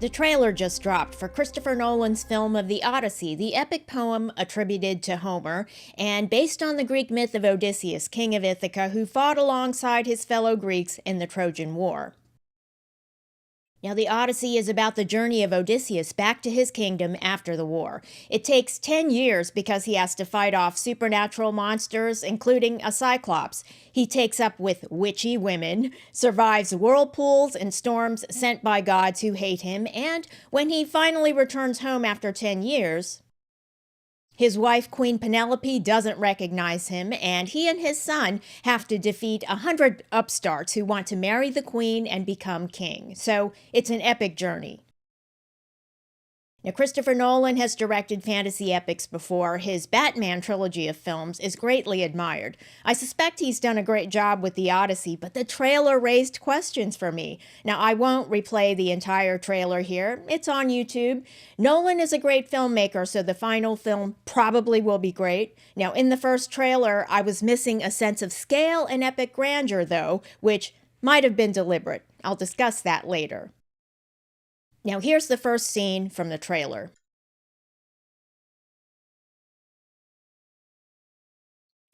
The trailer just dropped for Christopher Nolan's film of the Odyssey, the epic poem attributed to Homer, and based on the Greek myth of Odysseus, king of Ithaca, who fought alongside his fellow Greeks in the Trojan War. Now, the Odyssey is about the journey of Odysseus back to his kingdom after the war. It takes 10 years because he has to fight off supernatural monsters, including a cyclops. He takes up with witchy women, survives whirlpools and storms sent by gods who hate him, and when he finally returns home after 10 years, his wife, Queen Penelope, doesn't recognize him, and he and his son have to defeat 100 upstarts who want to marry the queen and become king. So it's an epic journey. Now, Christopher Nolan has directed fantasy epics before. His Batman trilogy of films is greatly admired. I suspect he's done a great job with the Odyssey, but the trailer raised questions for me. Now, I won't replay the entire trailer here. It's on YouTube. Nolan is a great filmmaker, so the final film probably will be great. Now, in the first trailer, I was missing a sense of scale and epic grandeur, though, which might have been deliberate. I'll discuss that later. Now, here's the first scene from the trailer.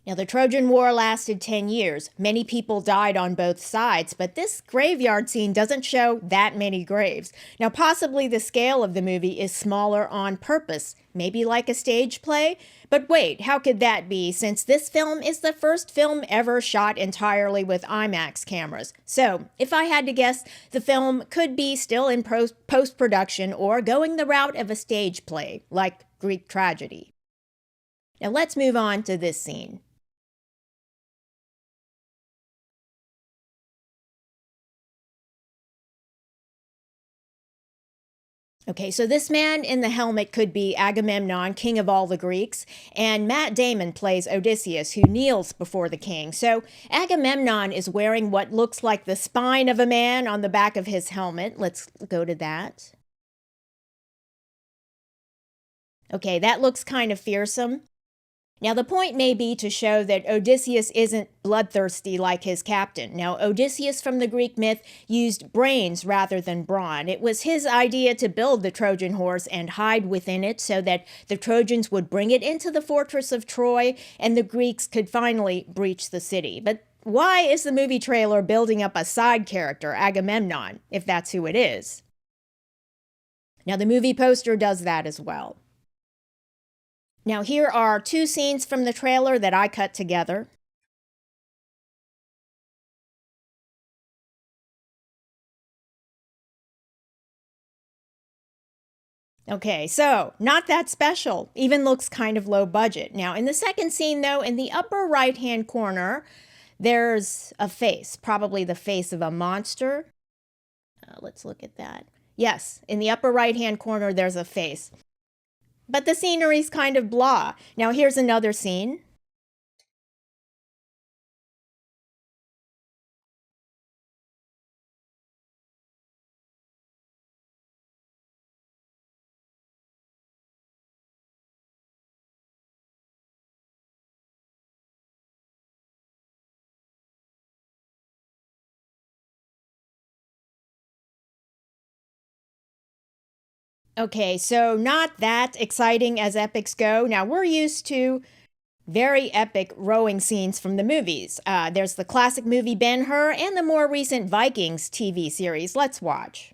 Now, the Trojan War lasted 10 years. Many people died on both sides, but this graveyard scene doesn't show that many graves. Now, possibly the scale of the movie is smaller on purpose, maybe like a stage play? But wait, how could that be, since this film is the first film ever shot entirely with IMAX cameras? So, if I had to guess, the film could be still in post-production or going the route of a stage play, like Greek tragedy. Now, let's move on to this scene. Okay, so this man in the helmet could be Agamemnon, king of all the Greeks, and Matt Damon plays Odysseus, who kneels before the king. So Agamemnon is wearing what looks like the spine of a man on the back of his helmet. Let's go to that. Okay, that looks kind of fearsome. Now, the point may be to show that Odysseus isn't bloodthirsty like his captain. Now, Odysseus from the Greek myth used brains rather than brawn. It was his idea to build the Trojan horse and hide within it so that the Trojans would bring it into the fortress of Troy and the Greeks could finally breach the city. But why is the movie trailer building up a side character, Agamemnon, if that's who it is? Now, the movie poster does that as well. Now, here are two scenes from the trailer that I cut together. Okay, so not that special, even looks kind of low budget. Now, in the second scene, though, in the upper right-hand corner, there's a face, probably the face of a monster. Let's look at that. Yes, in the upper right-hand corner, there's a face. But the scenery's kind of blah. Now here's another scene. Okay, so not that exciting as epics go. Now we're used to very epic rowing scenes from the movies. There's the classic movie Ben-Hur and the more recent Vikings TV series. Let's watch.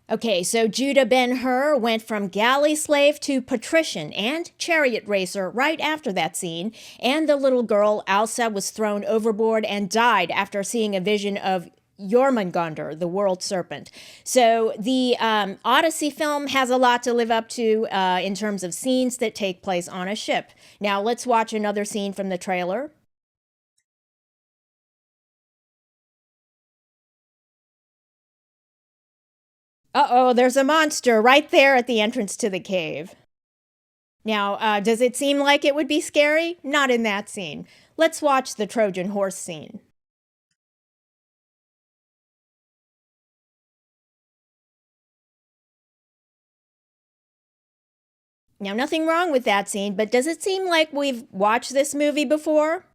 Okay, so Judah Ben-Hur went from galley slave to patrician and chariot racer right after that scene, and the little girl Elsa was thrown overboard and died after seeing a vision of Jormungandr, the world serpent. So the Odyssey film has a lot to live up to in terms of scenes that take place on a ship. Now let's watch another scene from the trailer. Uh-oh, there's a monster right there at the entrance to the cave. Now, does it seem like it would be scary? Not in that scene. Let's watch the Trojan horse scene. Now, nothing wrong with that scene, but does it seem like we've watched this movie before?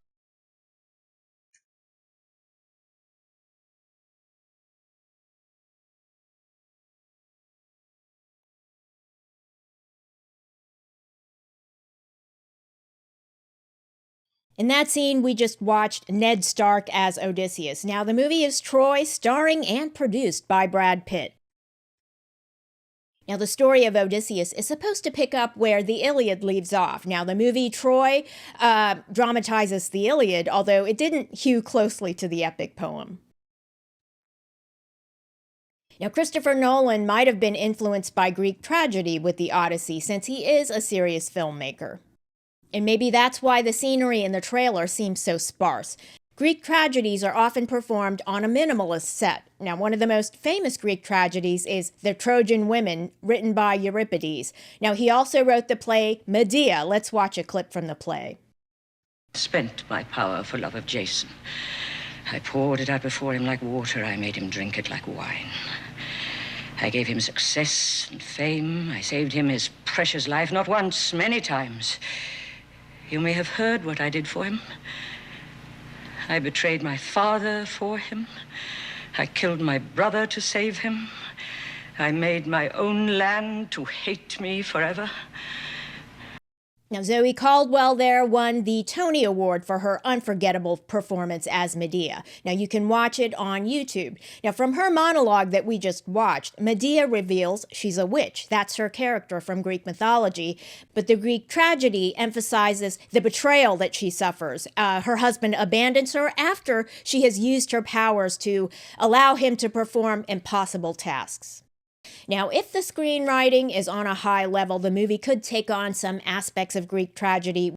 In that scene, we just watched Ned Stark as Odysseus. Now, the movie is Troy, starring and produced by Brad Pitt. Now, the story of Odysseus is supposed to pick up where the Iliad leaves off. Now, the movie Troy dramatizes the Iliad, although it didn't hew closely to the epic poem. Now, Christopher Nolan might have been influenced by Greek tragedy with the Odyssey, since he is a serious filmmaker. And maybe that's why the scenery in the trailer seems so sparse. Greek tragedies are often performed on a minimalist set. Now, one of the most famous Greek tragedies is The Trojan Women, written by Euripides. Now, he also wrote the play Medea. Let's watch a clip from the play. Spent my power for love of Jason. I poured it out before him like water. I made him drink it like wine. I gave him success and fame. I saved him his precious life, not once, many times. You may have heard what I did for him. I betrayed my father for him. I killed my brother to save him. I made my own land to hate me forever. Now, Zoe Caldwell there won the Tony Award for her unforgettable performance as Medea. Now, you can watch it on YouTube. Now, from her monologue that we just watched, Medea reveals she's a witch. That's her character from Greek mythology. But the Greek tragedy emphasizes the betrayal that she suffers. Her husband abandons her after she has used her powers to allow him to perform impossible tasks. Now, if the screenwriting is on a high level, the movie could take on some aspects of Greek tragedy.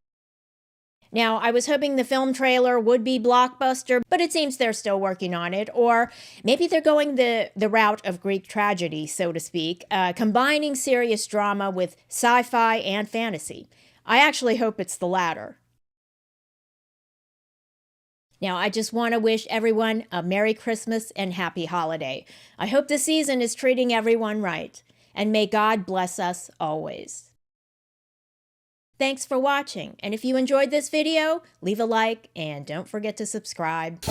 Now, I was hoping the film trailer would be blockbuster, but it seems they're still working on it. Or maybe they're going the route of Greek tragedy, so to speak, combining serious drama with sci-fi and fantasy. I actually hope it's the latter. Now, I just want to wish everyone a Merry Christmas and Happy Holiday. I hope the season is treating everyone right, and may God bless us always. Thanks for watching, and if you enjoyed this video, leave a like and don't forget to subscribe.